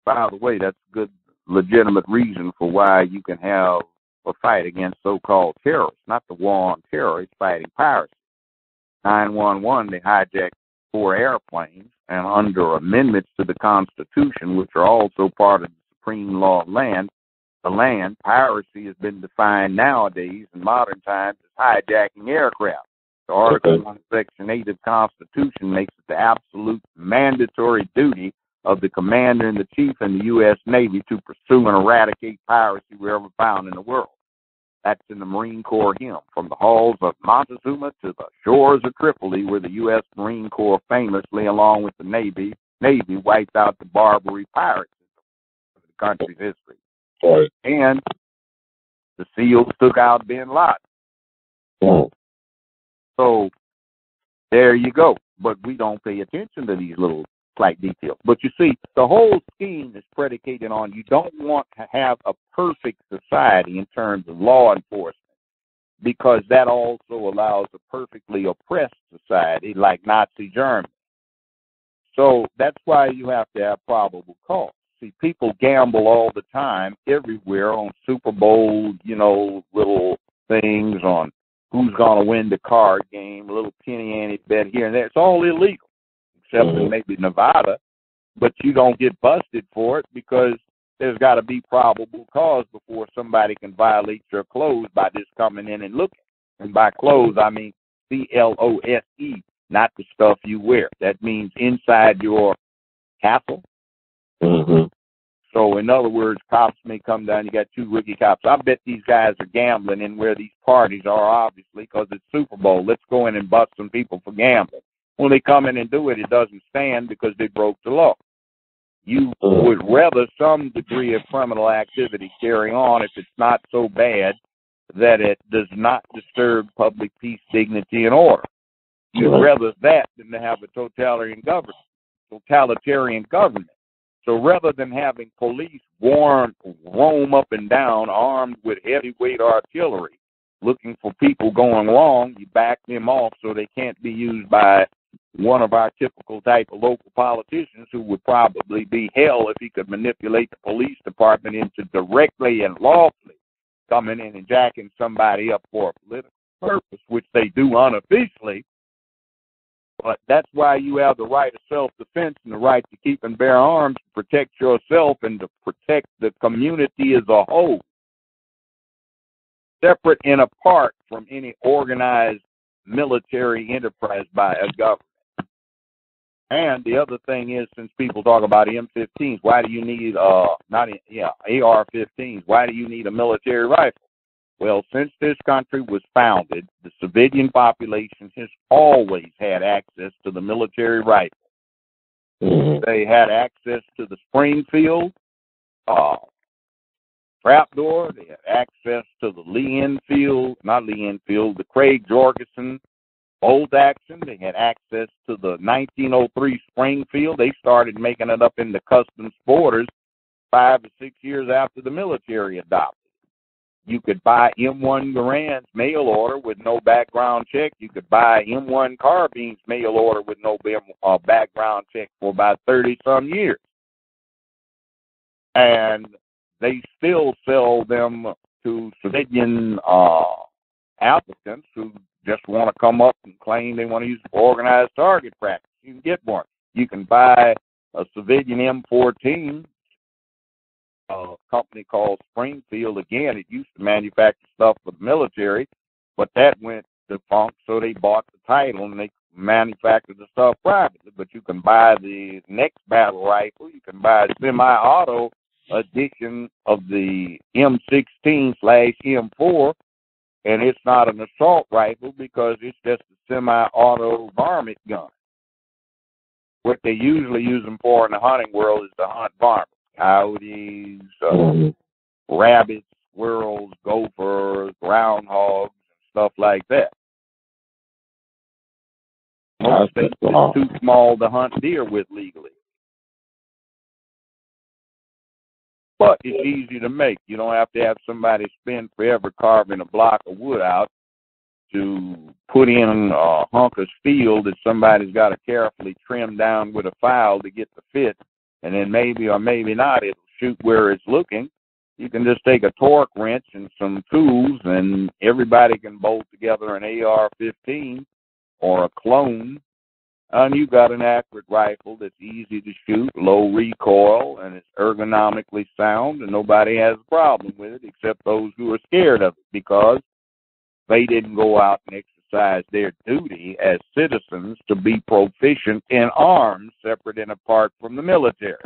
By the way, that's a good, legitimate reason for why you can have a fight against so-called terrorists. Not the war on terror, it's fighting piracy. 9/11, they hijacked 4 airplanes, and under amendments to the Constitution, which are also part of the supreme law of the land, piracy has been defined nowadays in modern times as hijacking aircraft. The Article 1, Section 8 of the Constitution makes it the absolute mandatory duty of the Commander-in-Chief in the U.S. Navy to pursue and eradicate piracy wherever found in the world. That's in the Marine Corps hymn, from the halls of Montezuma to the shores of Tripoli, where the U.S. Marine Corps famously, along with the Navy, wiped out the Barbary pirates of the country's history. Right. And the SEALs took out bin Laden. Mm. So there you go. But we don't pay attention to these little slight details. But you see, the whole scheme is predicated on you don't want to have a perfect society in terms of law enforcement, because that also allows a perfectly oppressed society like Nazi Germany. So that's why you have to have probable cause. See, people gamble all the time, everywhere, on Super Bowl, little things on who's going to win the card game, a little penny ante bet here and there. It's all illegal, except in maybe Nevada. But you don't get busted for it because there's got to be probable cause before somebody can violate your clothes by just coming in and looking. And by clothes, I mean CLOSE, not the stuff you wear. That means inside your castle. Mm-hmm. So, in other words, cops may come down. You got 2 rookie cops. I bet these guys are gambling in where these parties are, obviously, because it's Super Bowl. Let's go in and bust some people for gambling. When they come in and do it, it doesn't stand because they broke the law. You would rather some degree of criminal activity carry on if it's not so bad that it does not disturb public peace, dignity, and order. You'd rather that than to have a totalitarian government. So rather than having police roam up and down armed with heavyweight artillery looking for people going wrong, you back them off so they can't be used by one of our typical type of local politicians who would probably be hell if he could manipulate the police department into directly and lawfully coming in and jacking somebody up for a political purpose, which they do unofficially. But that's why you have the right of self-defense and the right to keep and bear arms to protect yourself and to protect the community as a whole, separate and apart from any organized military enterprise by a government. And the other thing is, since people talk about M15s, why do you need AR-15s? Why do you need a military rifle? Well, since this country was founded, the civilian population has always had access to the military rifle. Mm-hmm. They had access to the Springfield, trapdoor. They had access to the the Craig Jorgensen bolt action. They had access to the 1903 Springfield. They started making it up in the customs borders 5 or 6 years after the military adopted. You could buy M1 Garand's mail order with no background check. You could buy M1 Carbine's mail order with no background check for about 30-some years. And they still sell them to civilian applicants who just want to come up and claim they want to use organized target practice. You can get one. You can buy a civilian M14. A company called Springfield. Again, it used to manufacture stuff for the military, but that went defunct, so they bought the title and they manufactured the stuff privately. But you can buy the next battle rifle. You can buy a semi-auto edition of the M16/M4, and it's not an assault rifle because it's just a semi-auto varmint gun. What they usually use them for in the hunting world is to hunt varmints. Coyotes, rabbits, squirrels, gophers, groundhogs, stuff like that. Most states it's too small to hunt deer with legally. But it's easy to make. You don't have to have somebody spend forever carving a block of wood out to put in a hunk of steel that somebody's got to carefully trim down with a file to get the fit. And then maybe or maybe not, it'll shoot where it's looking. You can just take a torque wrench and some tools, and everybody can bolt together an AR-15 or a clone, and you got an accurate rifle that's easy to shoot, low recoil, and it's ergonomically sound, and nobody has a problem with it except those who are scared of it because they didn't go out and exercise their duty as citizens to be proficient in arms separate and apart from the military.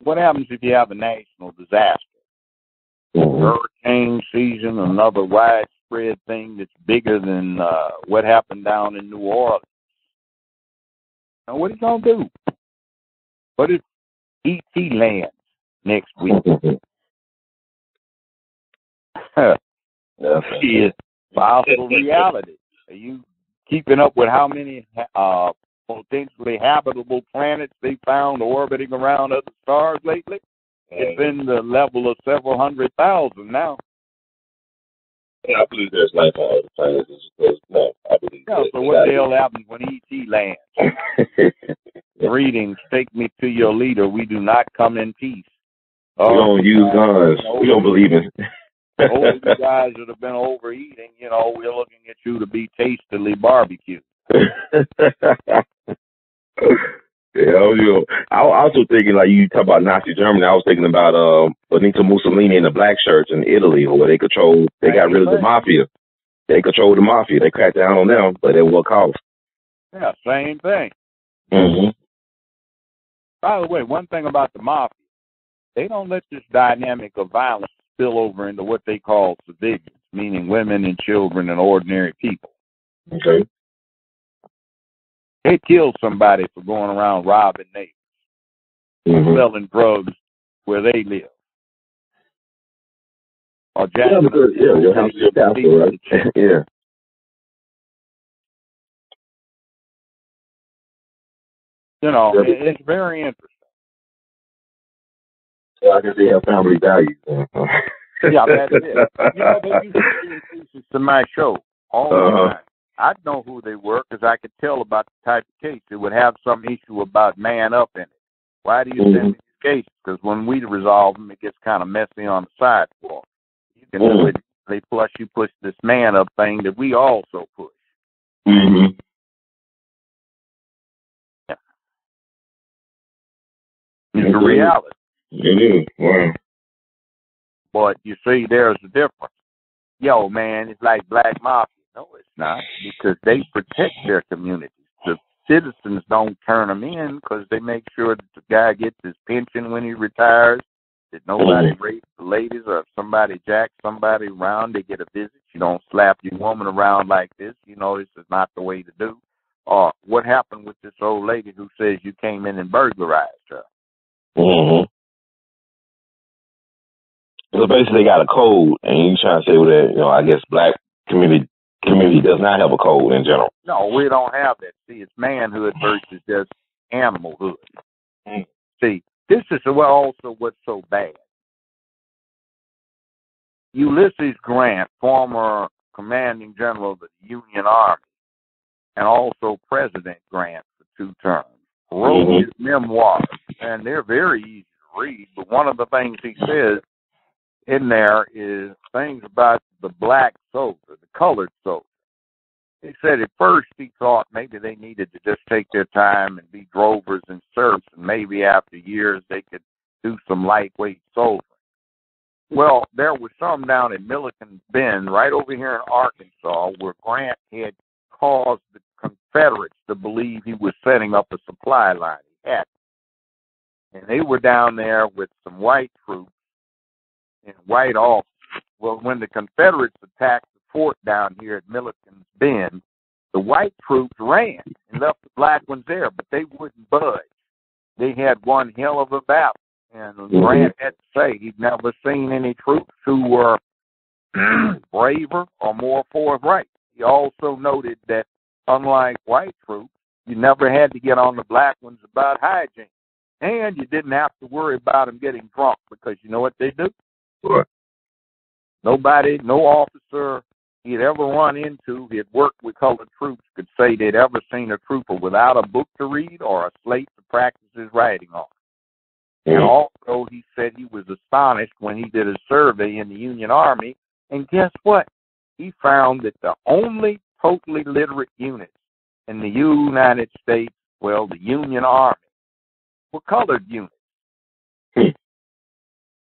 What happens if you have a national disaster? Hurricane season, another widespread thing that's bigger than what happened down in New Orleans. Now, what are you going to do? What if E.T. lands next week? It's possible reality. Are you keeping up with how many potentially habitable planets they found orbiting around other stars lately? It's in the level of several 100,000 now. Yeah, I believe there's life on other planets. No, I believe so what the hell happens when E.T. lands? Greetings, take me to your leader. We do not come in peace. We don't use guns. We don't believe in all you guys that have been overeating, we're looking at you to be tastily barbecued. Yeah, I was also thinking, like, you talk about Nazi Germany, I was thinking about Benito Mussolini and the black shirts in Italy, where they got rid of the mafia. They controlled the mafia. They cracked down on them, but at what cost? Yeah, same thing. Mm-hmm. By the way, one thing about the mafia, they don't let this dynamic of violence spill over into what they call civilians, meaning women and children and ordinary people. Okay. They killed somebody for going around robbing neighbors, selling drugs where they live. Or jacking your house is your castle, right? Yeah. It's very interesting. So I guess they have family values. Yeah, that's it. They used to bring pieces to my show all the time. I'd know who they were because I could tell about the type of case. It would have some issue about man up in it. Why do you send these cases? Because when we resolve them, it gets kind of messy on the sidewalk. You can do it. Plus, you push this man up thing that we also push. Mm-hmm. Yeah. It's a reality. It is. Wow. But you see, there's a difference. Yo, man, it's like black mafia. No, it's not, because they protect their communities. The citizens don't turn them in because they make sure that the guy gets his pension when he retires, that nobody rapes the ladies, or if somebody jacks somebody around, they get a visit. You don't slap your woman around like this. This is not the way to do. Or what happened with this old lady who says you came in and burglarized her? Mm-hmm. So basically, they got a code, and you trying to say that, I guess black community does not have a code in general. No, we don't have that. See, it's manhood versus just animalhood. See, this is also what's so bad. Ulysses Grant, former commanding general of the Union Army, and also President Grant for 2 terms, wrote his memoirs, and they're very easy to read. But one of the things he says in there is things about the black soldier, the colored soldier. He said at first he thought maybe they needed to just take their time and be drovers and serfs, and maybe after years they could do some lightweight soldiering. Well, there was some down in Milliken's Bend, right over here in Arkansas, where Grant had caused the Confederates to believe he was setting up a supply line. He had. And they were down there with some white troops and white officers. Well, when the Confederates attacked the fort down here at Milliken's Bend, the white troops ran and left the black ones there, but they wouldn't budge. They had one hell of a battle. And Grant had to say he'd never seen any troops who were braver or more forthright. He also noted that, unlike white troops, you never had to get on the black ones about hygiene. And you didn't have to worry about them getting drunk, because you know what they do? What? Nobody, no officer he'd ever run into, he had worked with colored troops, could say they'd ever seen a trooper without a book to read or a slate to practice his writing on. And also, he said he was astonished when he did a survey in the Union Army, and guess what? He found that the only totally literate units in the United States, well, the Union Army, were colored units.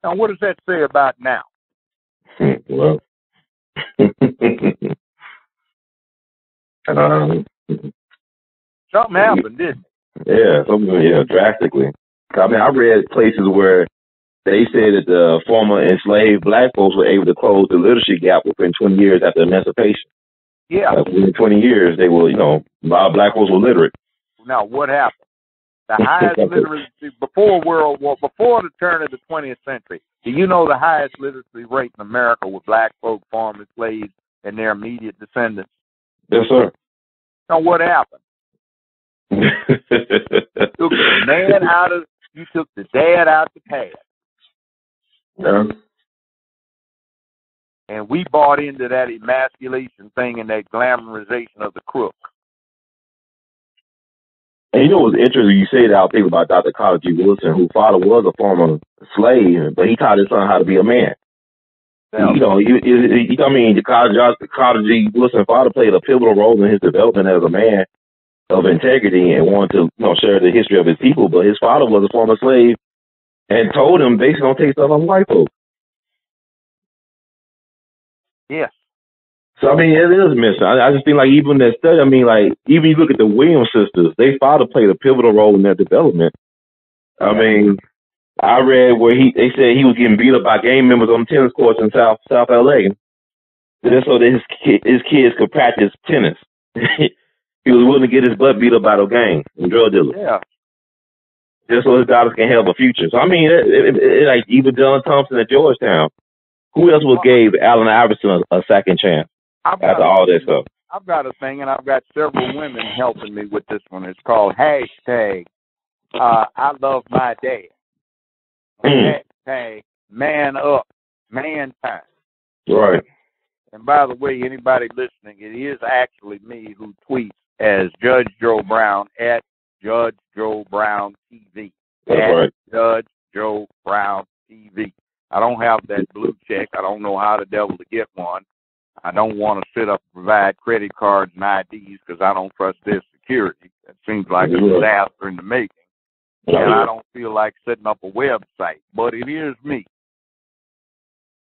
Now, what does that say about now? Well, something happened, didn't it? Yeah, drastically. I mean, I read places where they said that the former enslaved black folks were able to close the literacy gap within 20 years after emancipation. Yeah. Within 20 years, they were, a lot of black folks were literate. Now, what happened? The highest literacy before World War, before the turn of the 20th century, do you know the highest literacy rate in America were black folk, former slaves, and their immediate descendants? Yes, sir. Now, what happened? You took the dad out the pad. Yeah. And we bought into that emasculation thing and that glamorization of the crook. And you know what's interesting? You say that, I'll think about Dr. Carter G. Woodson, whose father was a former slave, but he taught his son how to be a man. Yeah. The Carter G. Woodson father played a pivotal role in his development as a man of integrity and wanted to, share the history of his people. But his father was a former slave and told him basically don't take stuff on white folks. Yes. So, I mean, it is missing. I just think, even that study, even you look at the Williams sisters, their father played a pivotal role in their development. I mean, I read where they said he was getting beat up by gang members on tennis courts in South L.A. just so that his kids could practice tennis. He was willing to get his butt beat up by those gangs and drug dealers. Yeah. Just so his daughters can have a future. So, I mean, even John Thompson at Georgetown. Who else gave Allen Iverson a second chance after all that stuff? I've got a thing, and I've got several women helping me with this one. It's called hashtag I love my dad. Hashtag man up, man time. Right. And by the way, anybody listening, it is actually me who tweets as Judge Joe Brown at Judge Joe Brown TV. That's right. Judge Joe Brown TV. I don't have that blue check. I don't know how the devil to get one. I don't want to sit up and provide credit cards and IDs because I don't trust their security. That seems like a disaster in the making. And I don't feel like setting up a website. But it is me.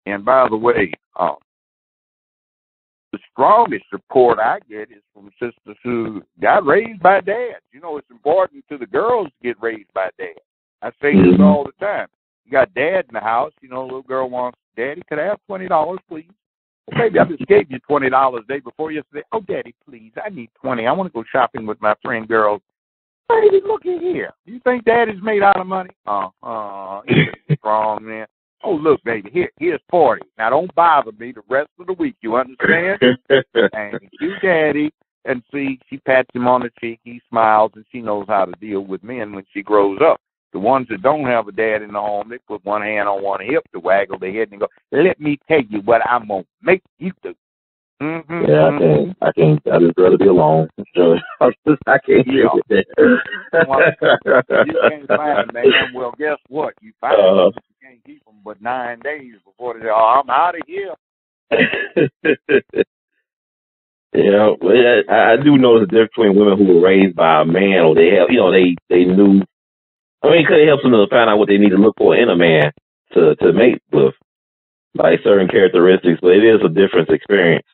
And by the way, the strongest support I get is from sisters who got raised by dads. It's important to the girls to get raised by dads. I say this all the time. You got dad in the house. A little girl wants, Daddy, could I have $20, please? Well, baby, I just gave you $20 the day before yesterday. Oh, Daddy, please, I need $20. I want to go shopping with my friend girls. Baby, look at here. You think Daddy's made out of money? He's strong, man. Oh, look, baby, here's 40. Now, don't bother me the rest of the week. You understand? Thank you, Daddy. And see, she pats him on the cheek. He smiles, and she knows how to deal with men when she grows up. The ones that don't have a dad in the home, they put one hand on one hip to waggle their head and go, let me tell you what I'm going to make you do. Mm-hmm. Yeah, I can't. I just rather be alone. So, I can't deal with that. You can't find them, man. Well, guess what? You find them, you can't keep them but 9 days before they say, oh, I'm out of here. Yeah, well, I do know the difference between women who were raised by a man, or they have, they knew. I mean, it could help them to find out what they need to look for in a man to mate with, like certain characteristics. But it is a different experience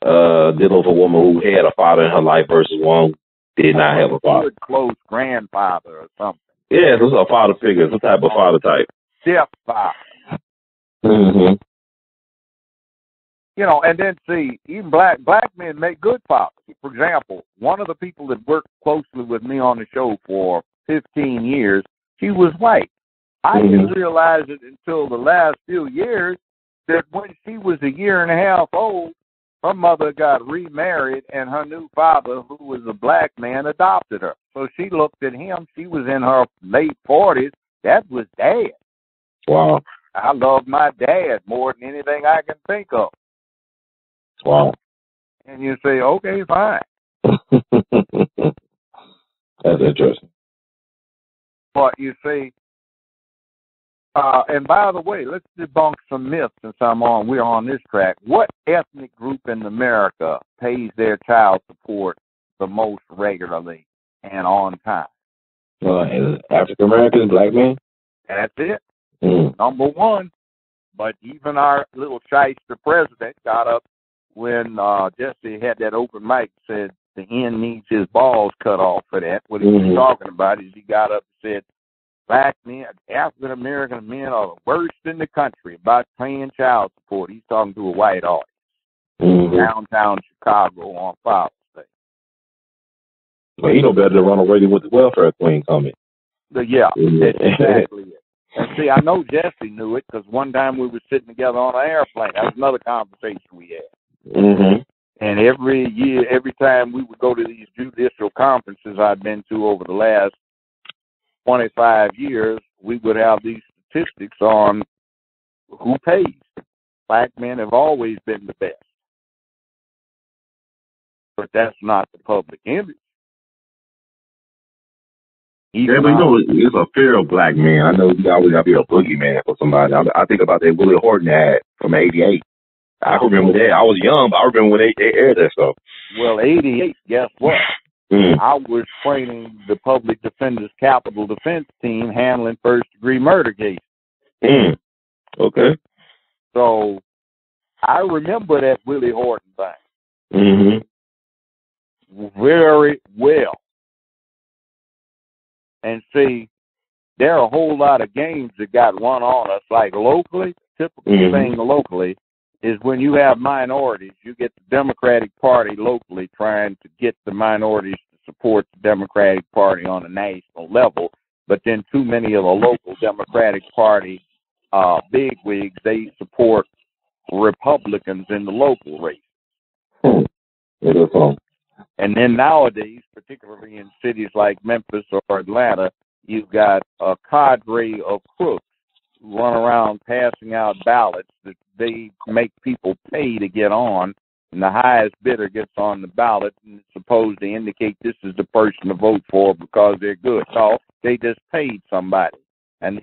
dealing with a woman who had a father in her life versus one who did not have a father. Good close grandfather or something. Yeah, it's a father figure, some type of father type. Stepfather. Mm-hmm. You know, and then see, even black men make good fathers. For example, one of the people that worked closely with me on the show for 15 years, she was white. I didn't realize it until the last few years that when she was a year and a half old, her mother got remarried and her new father, who was a black man, adopted her. So she looked at him. She was in her late 40s. That was Dad. Wow. I love my dad more than anything I can think of. Wow. And you say, okay, fine. That's interesting. But you see, and by the way, let's debunk some myths since we're on this track. What ethnic group in America pays their child support the most regularly and on time? African Americans, black men. That's it. Number one. But even our little shyster president got up when Jesse had that open mic, said the end needs his balls cut off for that. What he was talking about is he got up and said, black men, African American men are the worst in the country about paying child support. He's talking to a white audience. Downtown Chicago on Father's Day. Well, he know better than Ronald Reagan with the welfare queen coming. Yeah, exactly it. And see, I know Jesse knew it because one time we were sitting together on an airplane. That was another conversation we had. And every time we would go to these judicial conferences I've been to over the last 25 years, we would have these statistics on who pays. Black men have always been the best. But that's not the public image. Yeah, but it's a fear of black men. I know you always got to be a boogeyman for somebody. I think about that Willie Horton ad from '88. I remember that. I was young, but I remember when they aired that stuff. Well, '88, guess what? I was training the Public Defender's Capital Defense Team handling first-degree murder cases. Okay. So I remember that Willie Horton thing. Very well. And see, there are a whole lot of games that got run on us, like locally. Typical thing locally is when you have minorities, you get the Democratic Party locally trying to get the minorities to support the Democratic Party on a national level, but then too many of the local Democratic Party bigwigs, they support Republicans in the local race. And then nowadays, particularly in cities like Memphis or Atlanta, you've got a cadre of crooks who run around passing out ballots that they make people pay to get on, and the highest bidder gets on the ballot, and it's supposed to indicate this is the person to vote for because they're good. No, they just paid somebody. And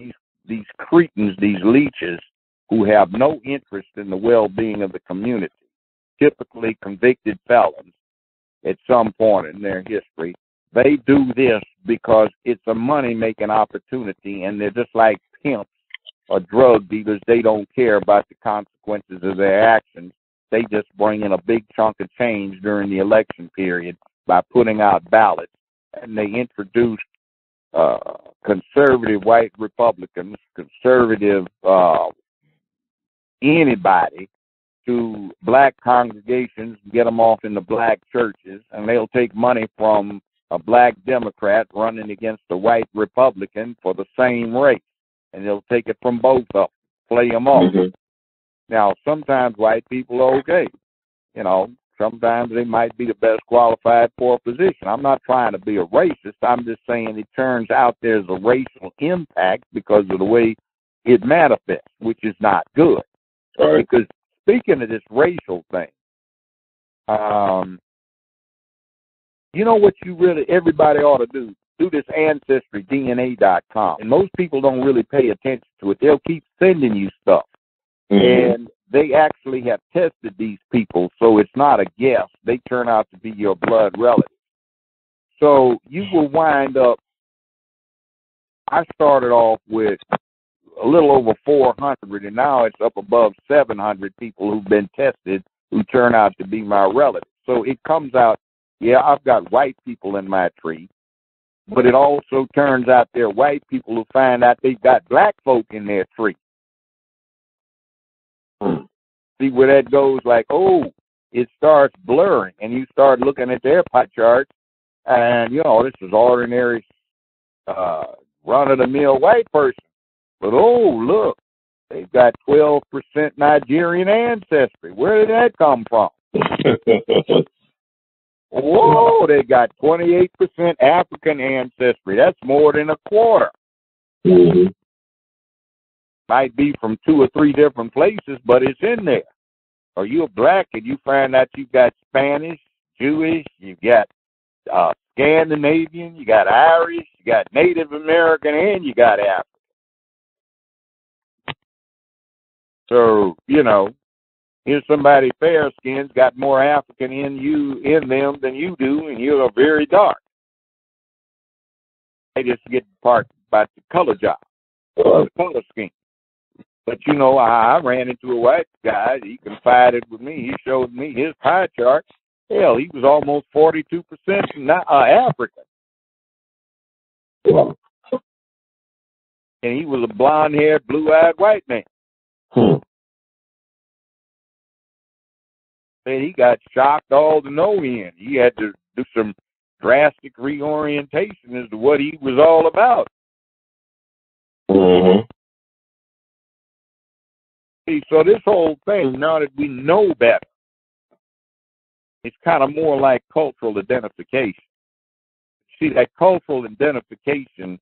these cretins, these leeches, who have no interest in the well-being of the community, typically convicted felons, at some point in their history, they do this because it's a money-making opportunity, and they're just like pimps or drug dealers. They don't care about the consequences of their actions. They just bring in a big chunk of change during the election period by putting out ballots, and they introduced conservative white Republicans, conservative anybody, to black congregations, get them off in the black churches, and they'll take money from a black Democrat running against a white Republican for the same race, and they'll take it from both of them, play them off. Now, sometimes white people are okay, sometimes they might be the best qualified for a position. I'm not trying to be a racist. I'm just saying it turns out there's a racial impact because of the way it manifests, which is not good. Right. Because speaking of this racial thing, you know what everybody ought to do? Do this AncestryDNA.com. And most people don't really pay attention to it. They'll keep sending you stuff. Mm-hmm. And they actually have tested these people, so it's not a guess. They turn out to be your blood relatives. So you will wind up, I started off with a little over 400, and now it's up above 700 people who've been tested who turn out to be my relatives. So it comes out, yeah, I've got white people in my tree, but it also turns out there are white people who find out they've got black folk in their tree. See where that goes, like, oh, it starts blurring, and you start looking at their pie charts, and, you know, this is ordinary run-of-the-mill white person. But, oh, look, they've got 12% Nigerian ancestry. Where did that come from? Whoa, they got 28% African ancestry. That's more than a quarter. Mm-hmm. Might be from 2 or 3 different places, but it's in there. Or you're black and you find out you've got Spanish, Jewish, you've got Scandinavian, you got Irish, you got Native American, and you got African. So, you know, here's somebody fair-skinned, got more African in them than you do, and you're very dark. They just get the part about the color job, the color scheme. But, you know, I ran into a white guy. He confided with me. He showed me his pie chart. Hell, he was almost 42% African. And he was a blonde-haired, blue-eyed white man. And he got shocked all to no end. He had to do some drastic reorientation as to what he was all about. Mm-hmm. See, so this whole thing, now that we know better, it's kind of more like cultural identification. See, that cultural identification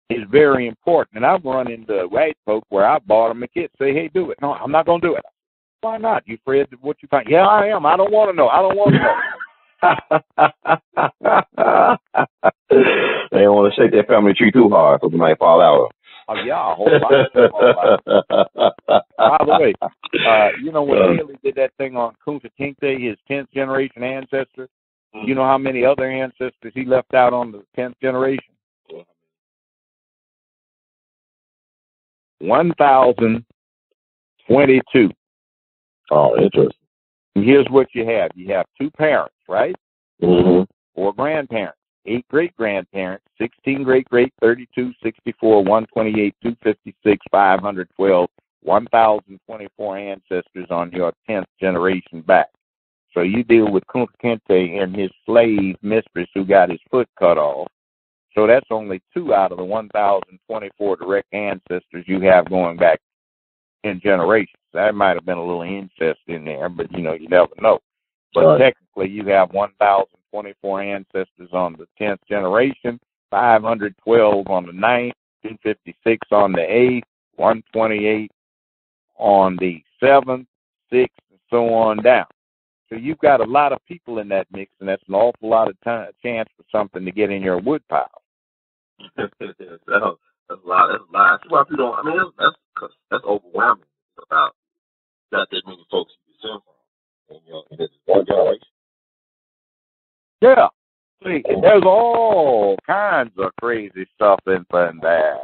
is very important. And I've run into white folk where I bought them a kit, say, hey, do it. No, I'm not going to do it. Why not? You afraid of what you find? Yeah, I am. I don't want to know. I don't want to know. They don't want to shake their family tree too hard so they might fall out. Oh, yeah, a whole lot. By the way, you know when Haley did that thing on Kunta Kinte, his 10th generation ancestor, you know how many other ancestors he left out on the 10th generation? 1,022. Oh, interesting. And here's what you have. You have 2 parents, right? Mm-hmm. 4 grandparents, 8 great-grandparents, 16 great-great, 32, 64, 128, 256, 512, 1,024 ancestors on your 10th generation back. So you deal with Kunta Kinte and his slave mistress who got his foot cut off. So that's only 2 out of the 1,024 direct ancestors you have going back in generations. That might have been a little incest in there, but, you know, you never know. But technically, you have 1,024 ancestors on the 10th generation, 512 on the 9th, 256 on the 8th, 128 on the 7th, 6th, and so on down. So you've got a lot of people in that mix, and that's an awful lot of chance for something to get in your wood pile. That's a lot. That's a lot. That's why people don't. I mean, that's overwhelming. About that many folks you can send from, and it's one generation. Yeah. See, there's all kinds of crazy stuff in there.